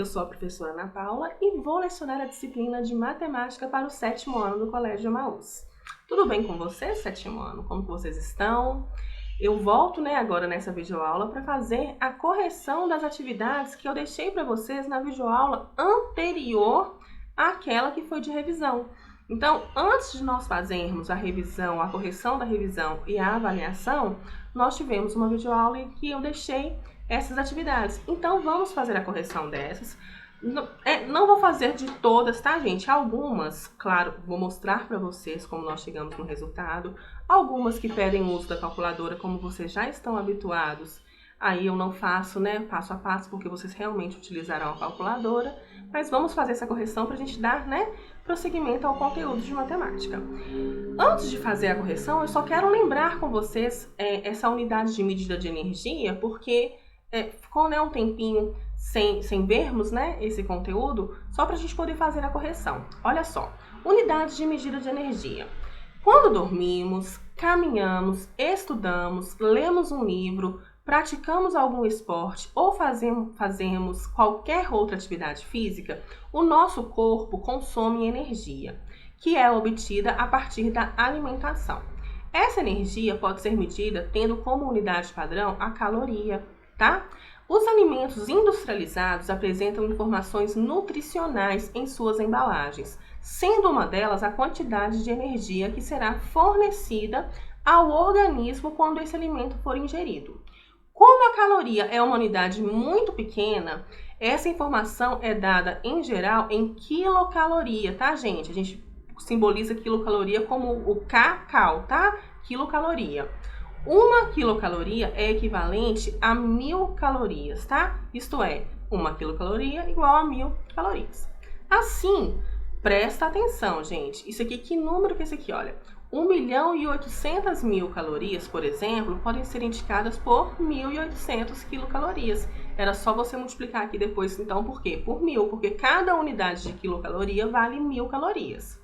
eu sou a professora Ana Paula e vou lecionar a disciplina de Matemática para o 7º ano do Colégio Emaús. Tudo bem com vocês, 7º ano? Como que vocês estão? Eu volto agora nessa videoaula para fazer a correção das atividades que eu deixei para vocês na videoaula anterior àquela que foi de revisão. Então, antes de nós fazermos a revisão, a correção da revisão e a avaliação, nós tivemos uma videoaula em que eu deixei essas atividades. Então, vamos fazer a correção dessas. Não vou fazer de todas, tá, gente? Algumas, claro, vou mostrar para vocês como nós chegamos no resultado. Algumas que pedem o uso da calculadora, como vocês já estão habituados, aí eu não faço, passo a passo, porque vocês realmente utilizarão a calculadora. Mas vamos fazer essa correção para a gente dar, prosseguimento ao conteúdo de matemática. Antes de fazer a correção, eu só quero lembrar com vocês essa unidade de medida de energia, porque ficou um tempinho sem vermos esse conteúdo, só para a gente poder fazer a correção. Olha só, unidade de medida de energia. Quando dormimos, caminhamos, estudamos, lemos um livro, praticamos algum esporte ou fazemos qualquer outra atividade física, o nosso corpo consome energia, que é obtida a partir da alimentação. Essa energia pode ser medida tendo como unidade padrão a caloria, tá? Os alimentos industrializados apresentam informações nutricionais em suas embalagens, sendo uma delas a quantidade de energia que será fornecida ao organismo quando esse alimento for ingerido. Como a caloria é uma unidade muito pequena, essa informação é dada, em geral, em quilocaloria, tá, gente? A gente simboliza quilocaloria como o kcal, tá? Quilocaloria. Uma quilocaloria é equivalente a 1000 calorias, tá? Isto é, uma quilocaloria igual a 1000 calorias. Assim, presta atenção, gente. Isso aqui, que número que é esse aqui? Olha, 1.800.000 calorias, por exemplo, podem ser indicadas por 1.800 quilocalorias. Era só você multiplicar aqui depois, então, por quê? Por 1000, porque cada unidade de quilocaloria vale 1000 calorias.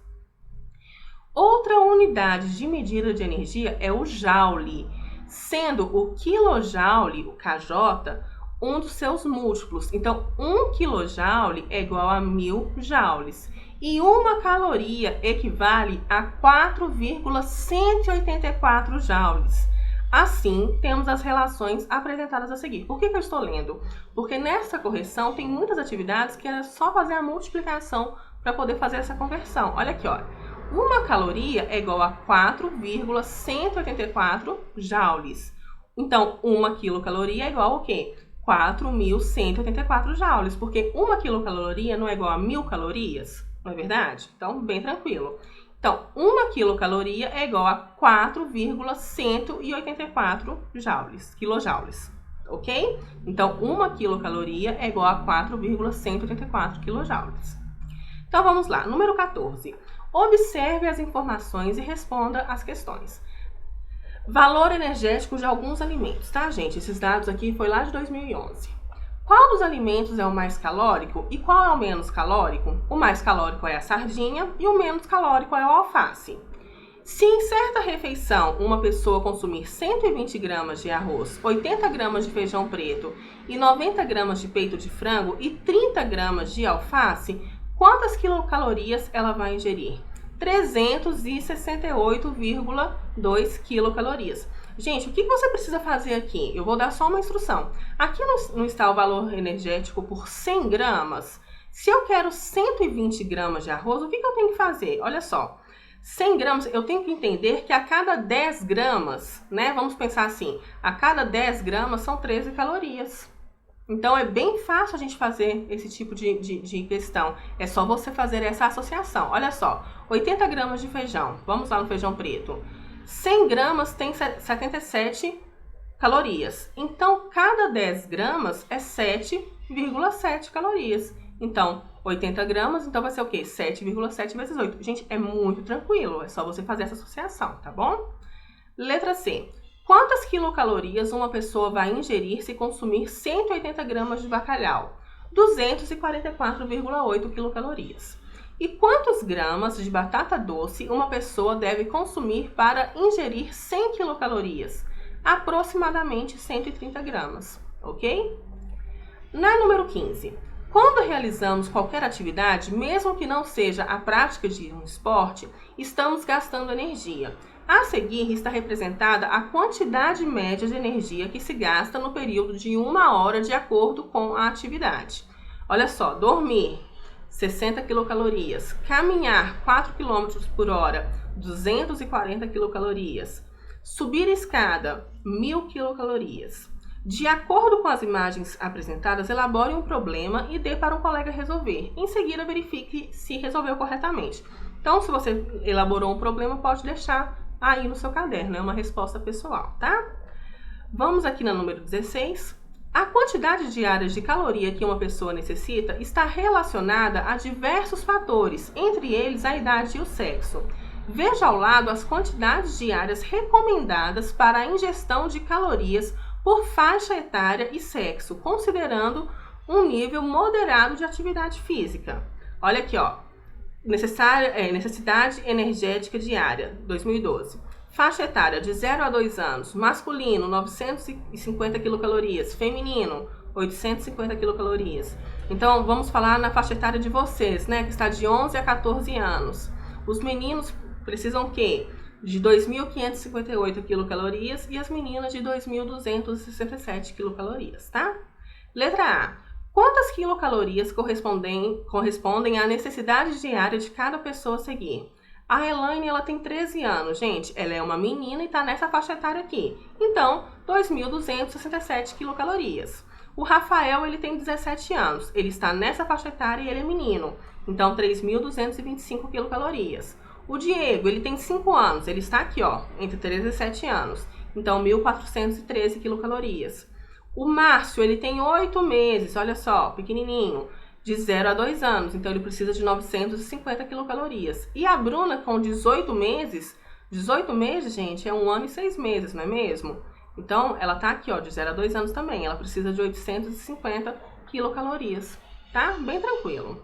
Outra unidade de medida de energia é o joule, sendo o quilojoule, o kJ, um dos seus múltiplos. Então, 1 quilojoule é igual a 1000 joules. E uma caloria equivale a 4,184 joules. Assim, temos as relações apresentadas a seguir. Por que eu estou lendo? Porque nessa correção tem muitas atividades que era só fazer a multiplicação para poder fazer essa conversão. Olha aqui, olha. Uma caloria é igual a 4,184 joules. Então, uma quilocaloria é igual a o quê? 4.184 joules, porque uma quilocaloria não é igual a 1000 calorias, não é verdade? Então, bem tranquilo. Então, uma quilocaloria é igual a 4,184 joules, quilojoules, ok? Então, uma quilocaloria é igual a 4,184 quilojoules. Então, vamos lá. Número 14. Observe as informações e responda as questões. Valor energético de alguns alimentos, tá, gente? Esses dados aqui foi lá de 2011. Qual dos alimentos é o mais calórico e qual é o menos calórico? O mais calórico é a sardinha e o menos calórico é o alface. Se em certa refeição uma pessoa consumir 120 gramas de arroz, 80 gramas de feijão preto e 90 gramas de peito de frango e 30 gramas de alface, quantas quilocalorias ela vai ingerir? 368,2 quilocalorias. Gente, o que você precisa fazer aqui? Eu vou dar só uma instrução. Aqui não está o valor energético por 100 gramas. Se eu quero 120 gramas de arroz, o que eu tenho que fazer? Olha só, 100 gramas, eu tenho que entender que a cada 10 gramas, vamos pensar assim, a cada 10 gramas são 13 calorias. Então, é bem fácil a gente fazer esse tipo de questão. É só você fazer essa associação. Olha só, 80 gramas de feijão. Vamos lá no feijão preto. 100 gramas tem 77 calorias. Então, cada 10 gramas é 7,7 calorias. Então, 80 gramas, então vai ser o quê? 7,7 vezes 8. Gente, é muito tranquilo. É só você fazer essa associação, tá bom? Letra C. Quantas quilocalorias uma pessoa vai ingerir se consumir 180 gramas de bacalhau? 244,8 quilocalorias. E quantos gramas de batata doce uma pessoa deve consumir para ingerir 100 quilocalorias? Aproximadamente 130 gramas, ok? Na número 15, Quando realizamos qualquer atividade, mesmo que não seja a prática de um esporte, estamos gastando energia. A seguir está representada a quantidade média de energia que se gasta no período de 1 hora de acordo com a atividade. Olha só, dormir, 60 quilocalorias. Caminhar, 4 km por hora, 240 quilocalorias. Subir escada, 1000 quilocalorias. De acordo com as imagens apresentadas, elabore um problema e dê para um colega resolver. Em seguida, verifique se resolveu corretamente. Então, se você elaborou um problema, pode deixar aí no seu caderno, é uma resposta pessoal, tá? Vamos aqui na número 16. A quantidade diária de caloria que uma pessoa necessita está relacionada a diversos fatores, entre eles a idade e o sexo. Veja ao lado as quantidades diárias recomendadas para a ingestão de calorias por faixa etária e sexo, considerando um nível moderado de atividade física. Olha aqui, ó. Necessidade energética diária, 2012. Faixa etária de 0 a 2 anos, masculino, 950 quilocalorias, feminino, 850 quilocalorias. Então, vamos falar na faixa etária de vocês, né, que está de 11 a 14 anos. Os meninos precisam o quê? De 2.558 quilocalorias e as meninas de 2.267 quilocalorias, tá? Letra A. Quantas quilocalorias correspondem à necessidade diária de cada pessoa a seguir? A Elaine, ela tem 13 anos, gente. Ela é uma menina e está nessa faixa etária aqui. Então, 2.267 quilocalorias. O Rafael, ele tem 17 anos. Ele está nessa faixa etária e ele é menino. Então, 3.225 quilocalorias. O Diego, ele tem 5 anos. Ele está aqui, ó, entre 13 e 7 anos. Então, 1.413 quilocalorias. O Márcio, ele tem 8 meses, olha só, pequenininho, de 0 a 2 anos, então ele precisa de 950 quilocalorias. E a Bruna, com 18 meses, gente, é 1 ano e 6 meses, não é mesmo? Então, ela tá aqui, ó, de 0 a 2 anos também, ela precisa de 850 quilocalorias, tá? Bem tranquilo.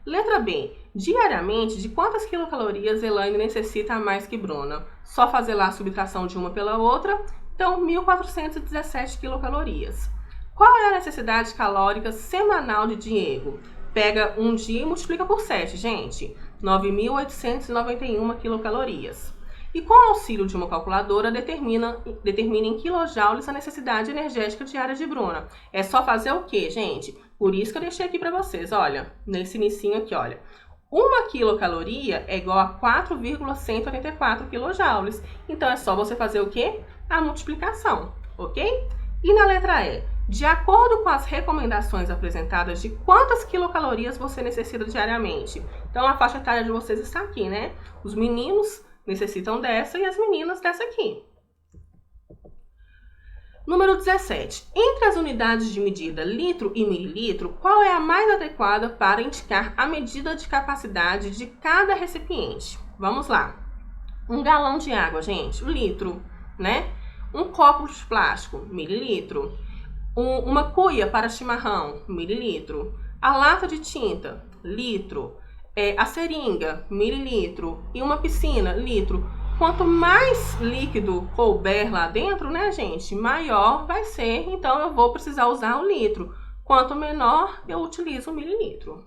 Letra B. Diariamente, de quantas quilocalorias Elaine necessita a mais que Bruna? Só fazer lá a subtração de uma pela outra. Então, 1.417 quilocalorias. Qual é a necessidade calórica semanal de Diego? Pega um dia e multiplica por 7, gente. 9.891 quilocalorias. E com o auxílio de uma calculadora, determina em quilojoules a necessidade energética diária de Bruna. É só fazer o quê, gente? Por isso que eu deixei aqui para vocês, olha, nesse inicinho aqui, olha. 1 quilocaloria é igual a 4,184 quilojoules. Então, é só você fazer o quê? A multiplicação, ok? E na letra E, de acordo com as recomendações apresentadas de quantas quilocalorias você necessita diariamente. Então, a faixa etária de vocês está aqui, né? Os meninos necessitam dessa e as meninas dessa aqui. Número 17. Entre as unidades de medida litro e mililitro, qual é a mais adequada para indicar a medida de capacidade de cada recipiente? Vamos lá. 1 galão de água, gente, o litro, né? Um copo de plástico, mililitro. Uma cuia para chimarrão, mililitro. A lata de tinta, litro. A seringa, mililitro. E uma piscina, litro. Quanto mais líquido couber lá dentro, né, gente, maior vai ser. Então, eu vou precisar usar o litro. Quanto menor, eu utilizo o mililitro.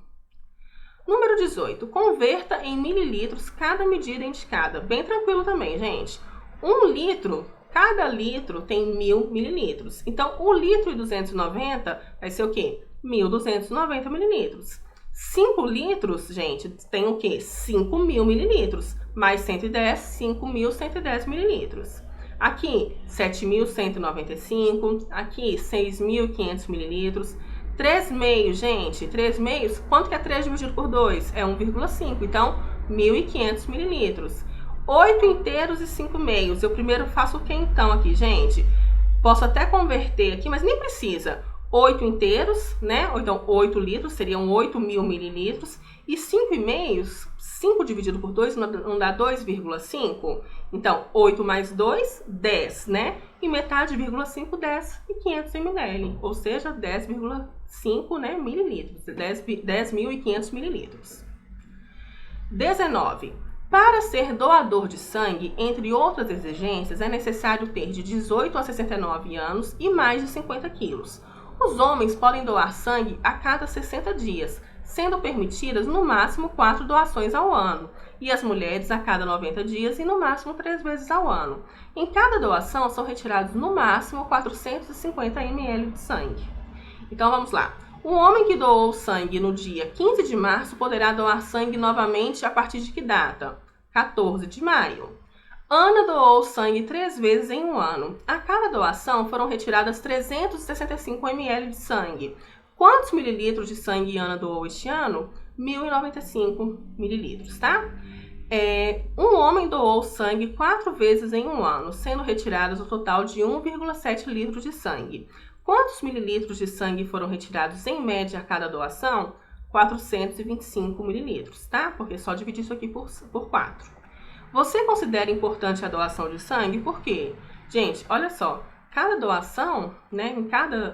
Número 18. Converta em mililitros cada medida indicada. Bem tranquilo também, gente. 1 litro, cada litro tem 1.000 mililitros. Então, 1 litro e 290 vai ser o quê? 1.290 mililitros. 5 litros, gente, tem o quê? 5.000 mililitros. Mais 110, 5.110 mililitros. Aqui, 7.195. Aqui, 6.500 mililitros. 3,5, gente. 3,5, quanto que é 3 dividido por 2? É 1,5. Então, 1.500 mililitros. 8 inteiros e 5 meios. Eu primeiro faço o que então aqui, gente? Posso até converter aqui, mas nem precisa. 8 inteiros, né? Ou então 8 litros, seriam 8.000 mililitros. E 5,5, 5 dividido por 2 não dá 2,5? Então, 8 mais 2, 10, né? E metade, 5, 10 e 500 ml. Ou seja, 10,5, né, mililitros. 10.500 mililitros. 19. Para ser doador de sangue, entre outras exigências, é necessário ter de 18 a 69 anos e mais de 50 quilos. Os homens podem doar sangue a cada 60 dias, sendo permitidas no máximo 4 doações ao ano, e as mulheres a cada 90 dias e no máximo 3 vezes ao ano. Em cada doação são retirados no máximo 450 ml de sangue. Então vamos lá. O homem que doou sangue no dia 15 de março poderá doar sangue novamente a partir de que data? 14 de maio. Ana doou sangue 3 vezes em um ano. A cada doação foram retiradas 365 ml de sangue. Quantos mililitros de sangue Ana doou este ano? 1.095 mililitros, tá? Um homem doou sangue 4 vezes em um ano, sendo retirados o total de 1,7 litros de sangue. Quantos mililitros de sangue foram retirados em média a cada doação? 425 mililitros, tá? Porque só dividir isso aqui por 4. Você considera importante a doação de sangue? Por quê? Gente, olha só. Cada doação, né,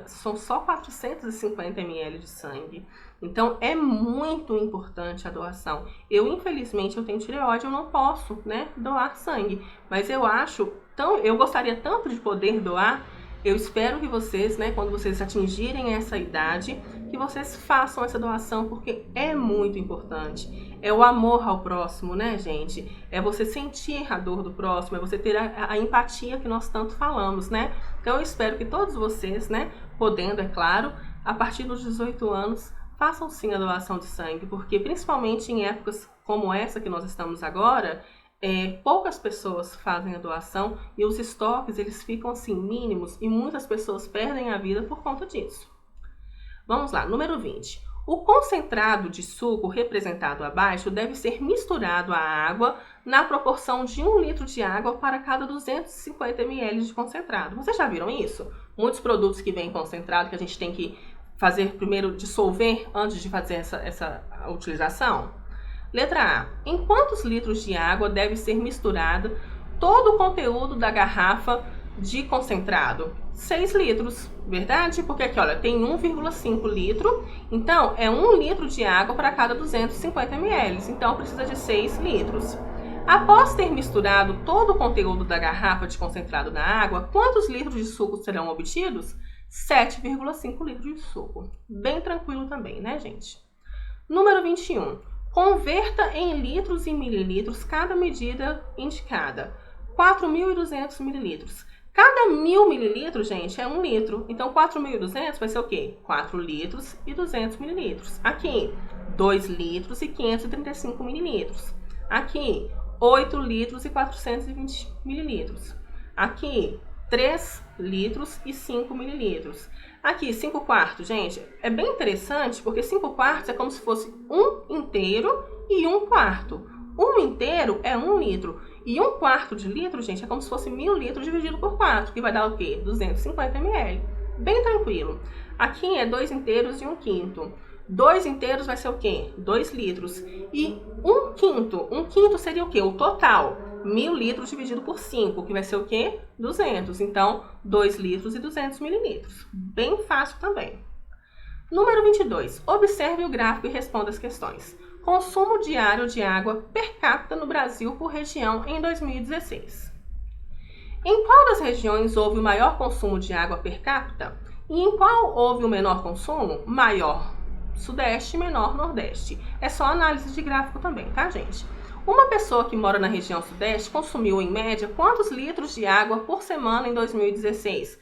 são só 450 ml de sangue. Então, é muito importante a doação. Infelizmente, eu tenho tireoide, eu não posso, né, doar sangue. Mas eu gostaria tanto de poder doar. Eu espero que vocês, né, quando vocês atingirem essa idade, que vocês façam essa doação, porque é muito importante. É o amor ao próximo, né, gente? É você sentir a dor do próximo, é você ter a empatia que nós tanto falamos, né? Então, eu espero que todos vocês, né, podendo, é claro, a partir dos 18 anos, façam sim a doação de sangue, porque principalmente em épocas como essa que nós estamos agora, poucas pessoas fazem a doação e os estoques eles ficam assim mínimos e muitas pessoas perdem a vida por conta disso. Vamos lá, número 20. O concentrado de suco representado abaixo deve ser misturado à água na proporção de 1 litro de água para cada 250 ml de concentrado. Vocês já viram isso? Muitos produtos que vêm concentrado que a gente tem que fazer primeiro dissolver antes de fazer essa utilização? Letra A. Em quantos litros de água deve ser misturado todo o conteúdo da garrafa de concentrado? 6 litros, verdade? Porque aqui, olha, tem 1,5 litro, então é 1 litro de água para cada 250 ml, então precisa de 6 litros. Após ter misturado todo o conteúdo da garrafa de concentrado na água, quantos litros de suco serão obtidos? 7,5 litros de suco. Bem tranquilo também, né, gente? Número 21. Converta em litros e mililitros cada medida indicada. 4.200 mililitros. Cada 1.000 mililitros, gente, é 1 litro. Então, 4.200 vai ser o quê? 4 litros e 200 mililitros. Aqui, 2 litros e 535 mililitros. Aqui, 8 litros e 420 mililitros. Aqui, 3 litros e 5 mililitros. Aqui, 5 quartos, gente, é bem interessante porque 5 quartos é como se fosse 1 inteiro e 1 quarto. 1 inteiro é 1 litro e 1 quarto de litro, gente, é como se fosse 1.000 litros dividido por 4, que vai dar o quê? 250 ml. Bem tranquilo. Aqui é 2 inteiros e 1 quinto. 2 inteiros vai ser o quê? 2 litros. E 1 quinto. 1 quinto seria o quê? O total. 1.000 litros dividido por 5, que vai ser o quê? 200. Então, 2 litros e 200 mililitros. Bem fácil também. Número 22. Observe o gráfico e responda as questões. Consumo diário de água per capita no Brasil por região em 2016. Em qual das regiões houve o maior consumo de água per capita? E em qual houve o menor consumo? Maior Sudeste, menor Nordeste. É só análise de gráfico também, tá, gente? Uma pessoa que mora na região Sudeste consumiu, em média, quantos litros de água por semana em 2016?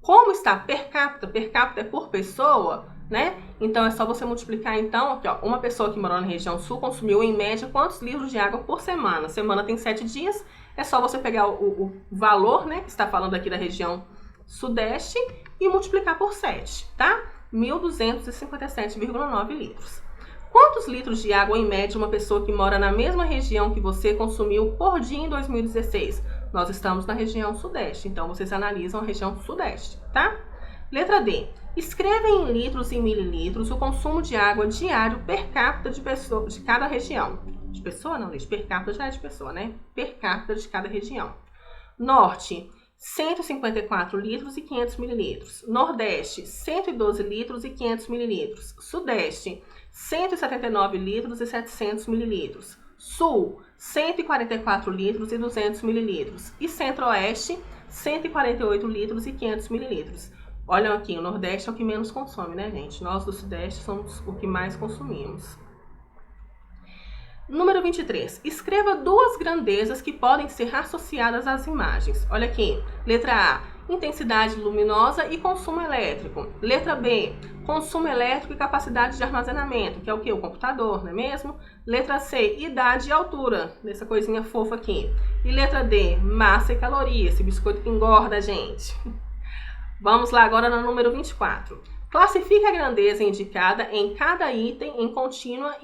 Como está per capita? Per capita é por pessoa, né? Então, é só você multiplicar, então, aqui, ó, uma pessoa que mora na região Sul consumiu, em média, quantos litros de água por semana? Semana tem 7 dias, é só você pegar o valor, né, que está falando aqui da região Sudeste e multiplicar por 7, tá? 1.257,9 litros. Quantos litros de água, em média, uma pessoa que mora na mesma região que você consumiu por dia em 2016? Nós estamos na região Sudeste, então vocês analisam a região Sudeste, tá? Letra D. Escreva em litros e mililitros o consumo de água diário per capita de cada região. De pessoa não, gente. Per capita já é de pessoa, né? Per capita de cada região. Norte, 154 litros e 500 mililitros. Nordeste, 112 litros e 500 mililitros. Sudeste, 179 litros e 700 mililitros. Sul, 144 litros e 200 mililitros. E Centro-Oeste, 148 litros e 500 mililitros. Olha aqui, o Nordeste é o que menos consome, né, gente? Nós do Sudeste somos o que mais consumimos. Número 23. Escreva duas grandezas que podem ser associadas às imagens. Olha aqui. Letra A, intensidade luminosa e consumo elétrico. Letra B, consumo elétrico e capacidade de armazenamento, que é o que? O computador, não é mesmo? Letra C, idade e altura, dessa coisinha fofa aqui. E letra D, massa e caloria, esse biscoito que engorda, gente. Vamos lá agora no número 24. Classifique a grandeza indicada em cada item em contínua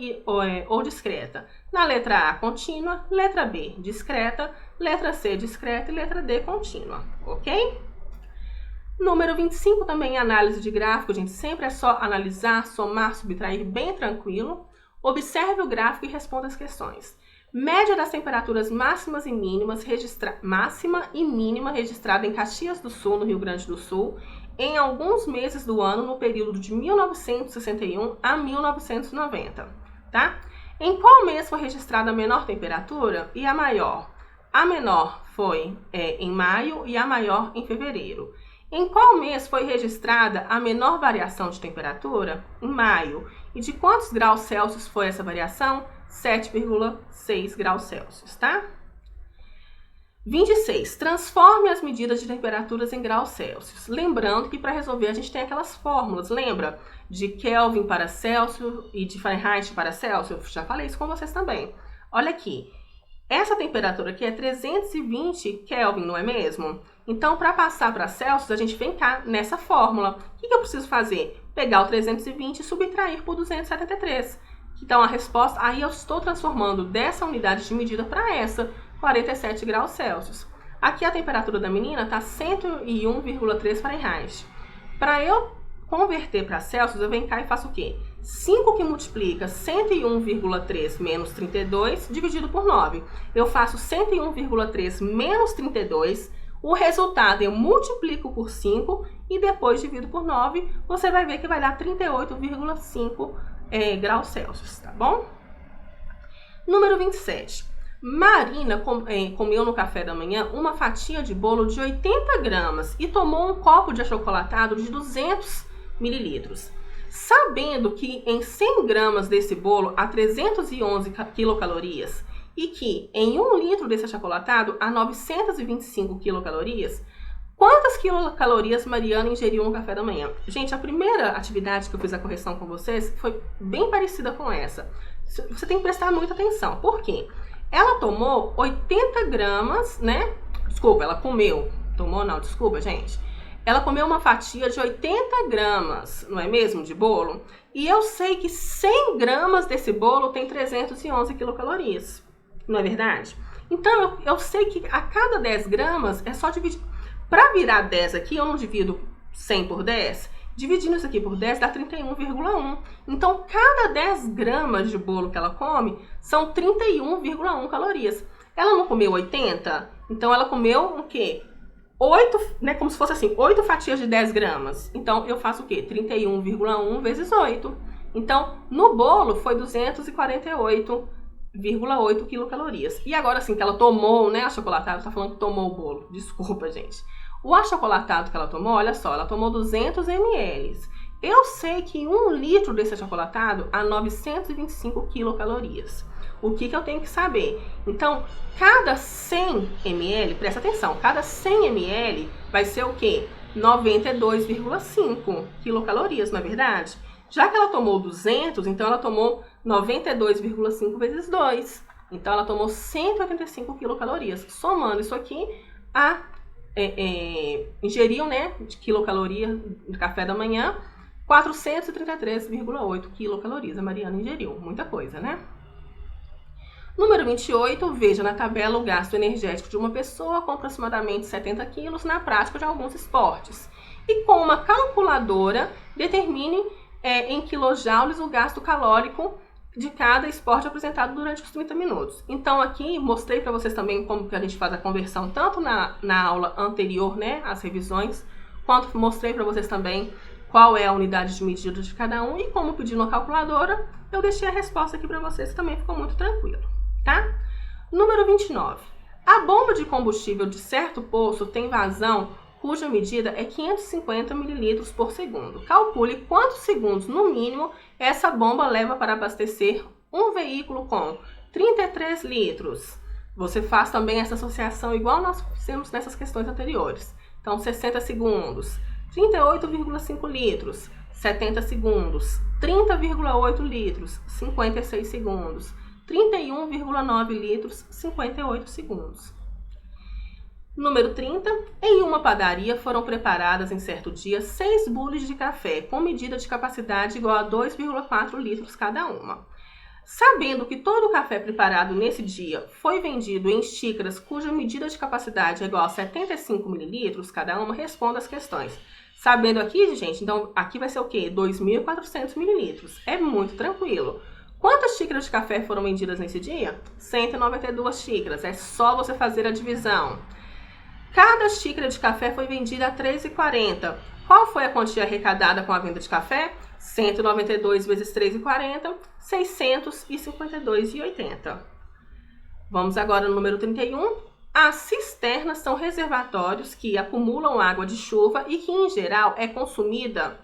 ou discreta. Na letra A, contínua, letra B, discreta, letra C, discreta e letra D, contínua, ok? Número 25 também é análise de gráfico, gente, sempre é só analisar, somar, subtrair, bem tranquilo. Observe o gráfico e responda as questões. Média das temperaturas máximas e mínimas máxima e mínima registrada em Caxias do Sul, no Rio Grande do Sul, em alguns meses do ano no período de 1961 a 1990, tá? Em qual mês foi registrada a menor temperatura e a maior? A menor foi em maio e a maior em fevereiro. Em qual mês foi registrada a menor variação de temperatura? Em maio. E de quantos graus Celsius foi essa variação? 7,6 graus Celsius, tá? 26. Transforme as medidas de temperaturas em graus Celsius. Lembrando que para resolver a gente tem aquelas fórmulas, lembra? De Kelvin para Celsius e de Fahrenheit para Celsius. Já falei isso com vocês também. Olha aqui. Essa temperatura aqui é 320 Kelvin, não é mesmo? Então, para passar para Celsius, a gente vem cá nessa fórmula. O que eu preciso fazer? Pegar o 320 e subtrair por 273. Então, a resposta, aí eu estou transformando dessa unidade de medida para essa, 47 graus Celsius. Aqui a temperatura da menina está 101,3 Fahrenheit. Para eu converter para Celsius, eu venho cá e faço o quê? 5 que multiplica 101,3 menos 32 dividido por 9. Eu faço 101,3 menos 32, o resultado eu multiplico por 5 e depois divido por 9, você vai ver que vai dar 38,5 graus Celsius, tá bom? Número 27. Marina comeu no café da manhã uma fatia de bolo de 80 gramas e tomou um copo de achocolatado de 200 mililitros. Sabendo que em 100 gramas desse bolo há 311 quilocalorias e que em 1 litro desse achocolatado há 925 quilocalorias, quantas quilocalorias Mariana ingeriu no café da manhã? Gente, a primeira atividade que eu fiz a correção com vocês foi bem parecida com essa. Você tem que prestar muita atenção. Por quê? Ela tomou 80 gramas, né? Desculpa, ela comeu. Tomou não, desculpa, gente. Ela comeu uma fatia de 80 gramas, não é mesmo, de bolo? E eu sei que 100 gramas desse bolo tem 311 quilocalorias, não é verdade? Então, eu sei que a cada 10 gramas é só dividir. Para virar 10 aqui, eu não divido 100 por 10. Dividindo isso aqui por 10 dá 31,1. Então, cada 10 gramas de bolo que ela come são 31,1 calorias. Ela não comeu 80? Então, ela comeu o quê? 8, né, como se fosse assim, 8 fatias de 10 gramas. Então, eu faço o quê? 31,1 vezes 8. Então, no bolo foi 248,8 quilocalorias. E agora, assim, que ela tomou, né, achocolatado, tá falando que tomou o bolo. Desculpa, gente. O achocolatado que ela tomou, olha só, ela tomou 200 ml. Eu sei que 1 litro desse achocolatado há 925 quilocalorias. O que eu tenho que saber? Então, cada 100 ml, presta atenção, cada 100 ml vai ser o quê? 92,5 quilocalorias, não é verdade? Já que ela tomou 200, então ela tomou 92,5 vezes 2. Então, ela tomou 185 quilocalorias. Somando isso aqui, ingeriu, né, de quilocaloria no café da manhã, 433,8 quilocalorias. A Mariana ingeriu, muita coisa, né? Número 28, veja na tabela o gasto energético de uma pessoa com aproximadamente 70 quilos na prática de alguns esportes. E com uma calculadora, determine em quilojoules o gasto calórico de cada esporte apresentado durante os 30 minutos. Então aqui mostrei para vocês também como que a gente faz a conversão, tanto na aula anterior, né, as revisões, quanto mostrei para vocês também qual é a unidade de medida de cada um e como pedir uma calculadora. Eu deixei a resposta aqui para vocês, também ficou muito tranquilo. Tá? Número 29. A bomba de combustível de certo poço tem vazão cuja medida é 550 ml por segundo. Calcule quantos segundos, no mínimo, essa bomba leva para abastecer um veículo com 33 litros. Você faz também essa associação igual nós fizemos nessas questões anteriores. Então, 60 segundos, 38,5 litros, 70 segundos, 30,8 litros, 56 segundos, 31,9 litros, 58 segundos. Número 30. Em uma padaria foram preparadas em certo dia 6 bules de café com medida de capacidade igual a 2,4 litros cada uma. Sabendo que todo o café preparado nesse dia foi vendido em xícaras cuja medida de capacidade é igual a 75 ml cada uma, responda as questões. Sabendo aqui, gente, então aqui vai ser o quê? 2.400 ml. É muito tranquilo. Quantas xícaras de café foram vendidas nesse dia? 192 xícaras. É só você fazer a divisão. Cada xícara de café foi vendida a R$ 3,40. Qual foi a quantia arrecadada com a venda de café? 192 vezes 3,40, R$ 652,80. Vamos agora no número 31. As cisternas são reservatórios que acumulam água de chuva e que, em geral, é consumida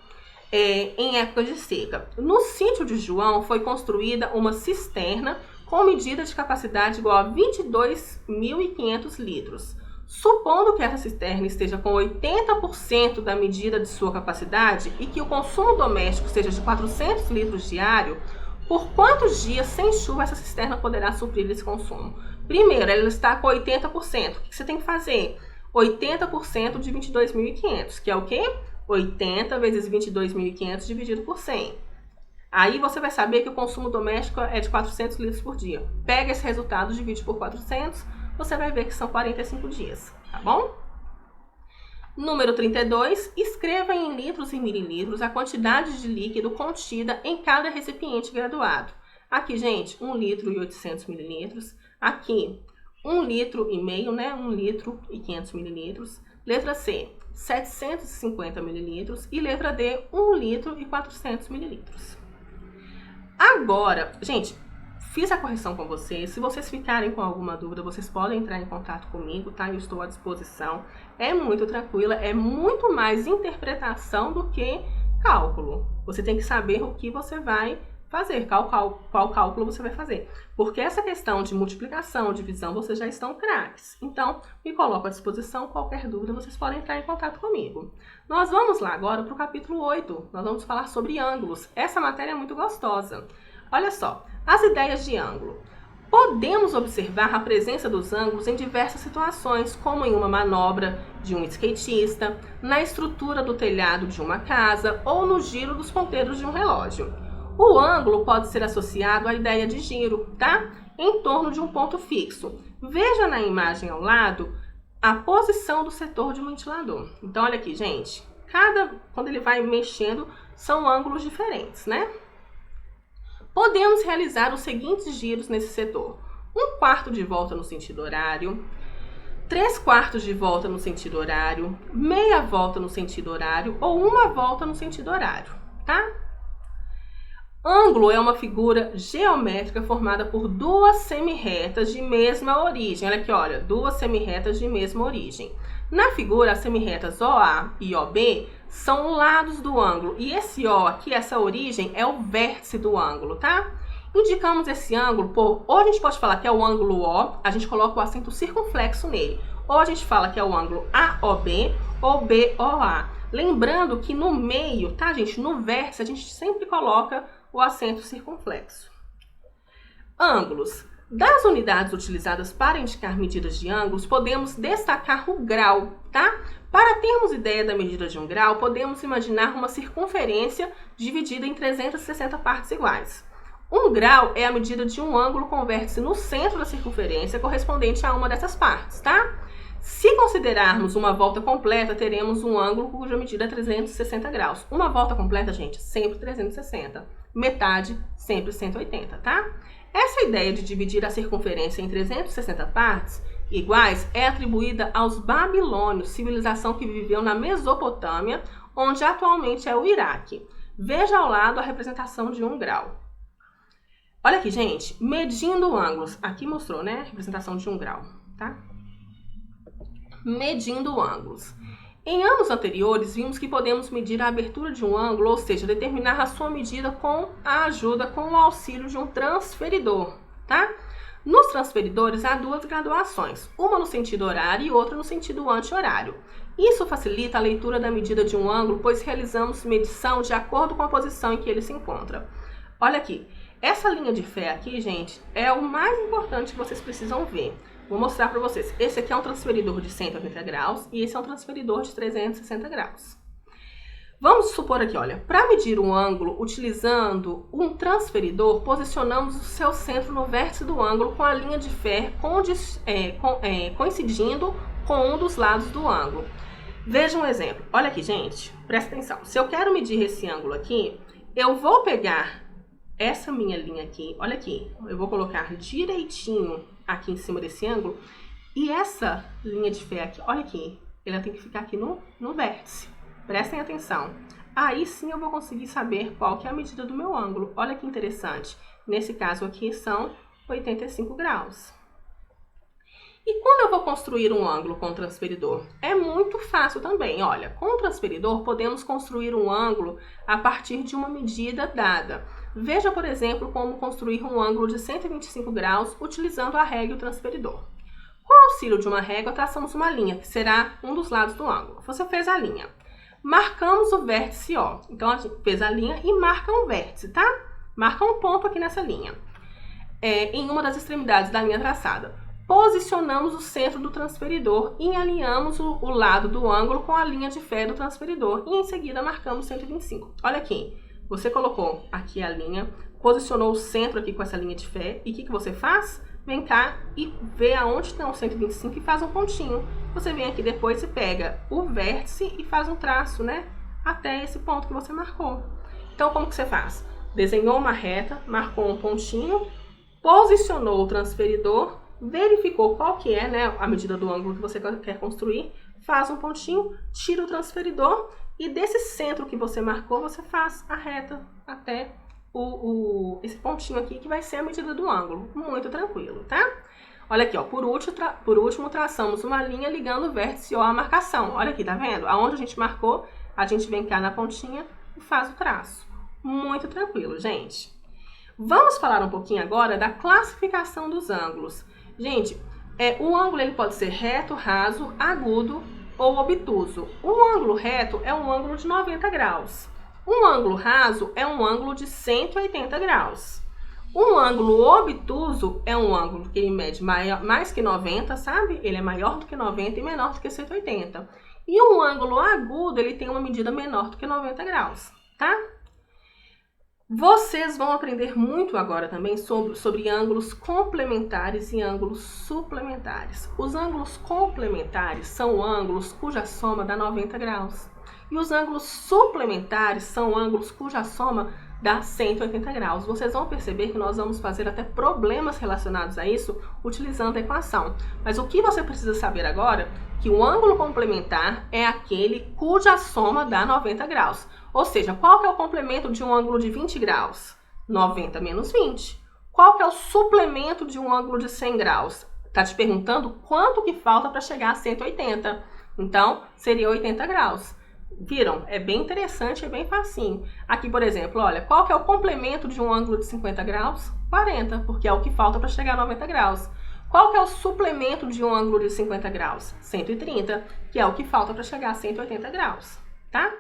em época de seca. No sítio de João foi construída uma cisterna com medida de capacidade igual a 22.500 litros. Supondo que essa cisterna esteja com 80% da medida de sua capacidade e que o consumo doméstico seja de 400 litros diário, por quantos dias sem chuva essa cisterna poderá suprir esse consumo? Primeiro, ela está com 80%. O que você tem que fazer? 80% de 22.500, que é o quê? 80 vezes 22.500 dividido por 100. Aí você vai saber que o consumo doméstico é de 400 litros por dia. Pega esse resultado, divide por 400, você vai ver que são 45 dias, tá bom? Número 32, escreva em litros e mililitros a quantidade de líquido contida em cada recipiente graduado. Aqui, gente, 1 litro e 800 mililitros. Aqui, 1 litro e meio, né? 1 litro e 500 mililitros. Letra C, 750 mililitros. E letra D, 1 litro e 400 mililitros. Agora, gente, fiz a correção com vocês. Se vocês ficarem com alguma dúvida, vocês podem entrar em contato comigo, tá? Eu estou à disposição. É muito tranquila, é muito mais interpretação do que cálculo. Você tem que saber o que você vai fazer, qual cálculo você vai fazer. Porque essa questão de multiplicação, divisão, vocês já estão craques. Então, me coloco à disposição. Qualquer dúvida, vocês podem entrar em contato comigo. Nós vamos lá agora para o capítulo 8. Nós vamos falar sobre ângulos. Essa matéria é muito gostosa. Olha só, as ideias de ângulo. Podemos observar a presença dos ângulos em diversas situações, como em uma manobra de um skatista, na estrutura do telhado de uma casa ou no giro dos ponteiros de um relógio. O ângulo pode ser associado à ideia de giro, tá? Em torno de um ponto fixo. Veja na imagem ao lado a posição do setor de um ventilador. Então, olha aqui, gente. Quando ele vai mexendo, são ângulos diferentes, né? Podemos realizar os seguintes giros nesse setor: 1/4 de volta no sentido horário, 3/4 de volta no sentido horário, meia volta no sentido horário ou uma volta no sentido horário, tá? Ângulo é uma figura geométrica formada por duas semirretas de mesma origem. Olha aqui, olha, duas semirretas de mesma origem. Na figura, as semirretas OA e OB são lados do ângulo. E esse O aqui, essa origem, é o vértice do ângulo, tá? Indicamos esse ângulo por... Ou a gente pode falar que é o ângulo O, a gente coloca o acento circunflexo nele. Ou a gente fala que é o ângulo AOB ou BOA. Lembrando que no meio, tá, gente? No vértice, a gente sempre coloca o acento circunflexo. Ângulos. Das unidades utilizadas para indicar medidas de ângulos, podemos destacar o grau, tá? Para termos ideia da medida de um grau, podemos imaginar uma circunferência dividida em 360 partes iguais. Um grau é a medida de um ângulo com vértice no centro da circunferência correspondente a uma dessas partes, tá? Se considerarmos uma volta completa, teremos um ângulo cuja medida é 360 graus. Uma volta completa, gente, sempre 360. Metade, sempre 180, tá? Essa ideia de dividir a circunferência em 360 partes iguais é atribuída aos babilônios, civilização que viveu na Mesopotâmia, onde atualmente é o Iraque. Veja ao lado a representação de um grau. Olha aqui, gente, medindo ângulos. Aqui mostrou, né, a representação de um grau, tá? Medindo ângulos. Em anos anteriores, vimos que podemos medir a abertura de um ângulo, ou seja, determinar a sua medida com o auxílio de um transferidor, tá? Nos transferidores há duas graduações, uma no sentido horário e outra no sentido anti-horário. Isso facilita a leitura da medida de um ângulo, pois realizamos medição de acordo com a posição em que ele se encontra. Olha aqui, essa linha de fé aqui, gente, é o mais importante que vocês precisam ver. Vou mostrar para vocês. Esse aqui é um transferidor de 180 graus e esse é um transferidor de 360 graus. Vamos supor aqui, olha, para medir um ângulo utilizando um transferidor, posicionamos o seu centro no vértice do ângulo com a linha de fé coincidindo com um dos lados do ângulo. Veja um exemplo. Olha aqui, gente, presta atenção. Se eu quero medir esse ângulo aqui, eu vou pegar essa minha linha aqui, olha aqui, eu vou colocar direitinho aqui em cima desse ângulo e essa linha de fé aqui, olha aqui, ela tem que ficar aqui no vértice. Prestem atenção. Aí sim eu vou conseguir saber qual que é a medida do meu ângulo. Olha que interessante. Nesse caso aqui são 85 graus. E quando eu vou construir um ângulo com o transferidor? É muito fácil também. Olha, com o transferidor podemos construir um ângulo a partir de uma medida dada. Veja, por exemplo, como construir um ângulo de 125 graus utilizando a régua e o transferidor. Com o auxílio de uma régua, traçamos uma linha, que será um dos lados do ângulo. Você fez a linha. Marcamos o vértice O. Então, a gente fez a linha e marca um vértice, tá? Marca um ponto aqui nessa linha, em uma das extremidades da linha traçada. Posicionamos o centro do transferidor e alinhamos o lado do ângulo com a linha de fé do transferidor. E em seguida marcamos 125. Olha aqui, você colocou aqui a linha, posicionou o centro aqui com essa linha de fé. E o que você faz? Vem cá e vê aonde está o 125 e faz um pontinho. Você vem aqui depois e pega o vértice e faz um traço, né? Até esse ponto que você marcou. Então, como que você faz? Desenhou uma reta, marcou um pontinho, posicionou o transferidor, verificou qual que é, né, a medida do ângulo que você quer construir, faz um pontinho, tira o transferidor e desse centro que você marcou, você faz a reta até esse pontinho aqui que vai ser a medida do ângulo. Muito tranquilo, tá? Olha aqui, ó, por último traçamos uma linha ligando o vértice O à marcação. Olha aqui, tá vendo? Aonde a gente marcou, a gente vem cá na pontinha e faz o traço. Muito tranquilo, gente. Vamos falar um pouquinho agora da classificação dos ângulos. Gente, o ângulo ele pode ser reto, raso, agudo ou obtuso. Um ângulo reto é um ângulo de 90 graus. Um ângulo raso é um ângulo de 180 graus. Um ângulo obtuso é um ângulo que ele mede mais que 90, sabe? Ele é maior do que 90 e menor do que 180. E um ângulo agudo, ele tem uma medida menor do que 90 graus, tá? Vocês vão aprender muito agora também sobre ângulos complementares e ângulos suplementares. Os ângulos complementares são ângulos cuja soma dá 90 graus. E os ângulos suplementares são ângulos cuja soma dá 180 graus. Vocês vão perceber que nós vamos fazer até problemas relacionados a isso utilizando a equação. Mas o que você precisa saber agora é que o ângulo complementar é aquele cuja soma dá 90 graus. Ou seja, qual que é o complemento de um ângulo de 20 graus? 90 menos 20. Qual que é o suplemento de um ângulo de 100 graus? Está te perguntando quanto que falta para chegar a 180. Então, seria 80 graus. Viram? É bem interessante, é bem facinho. Aqui, por exemplo, olha, qual que é o complemento de um ângulo de 50 graus? 40, porque é o que falta para chegar a 90 graus. Qual que é o suplemento de um ângulo de 50 graus? 130, que é o que falta para chegar a 180 graus, tá?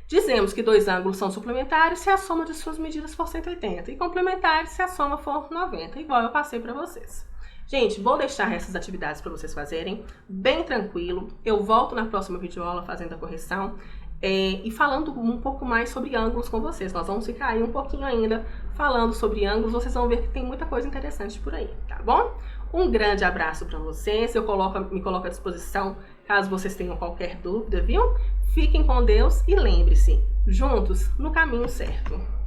Dizemos que dois ângulos são suplementares se a soma de suas medidas for 180 e complementares se a soma for 90, igual eu passei para vocês. Gente, vou deixar essas atividades para vocês fazerem, bem tranquilo. Eu volto na próxima videoaula fazendo a correção e falando um pouco mais sobre ângulos com vocês. Nós vamos ficar aí um pouquinho ainda falando sobre ângulos, vocês vão ver que tem muita coisa interessante por aí, tá bom? Um grande abraço para vocês, me coloco à disposição caso vocês tenham qualquer dúvida, viu? Fiquem com Deus e lembre-se, juntos no caminho certo.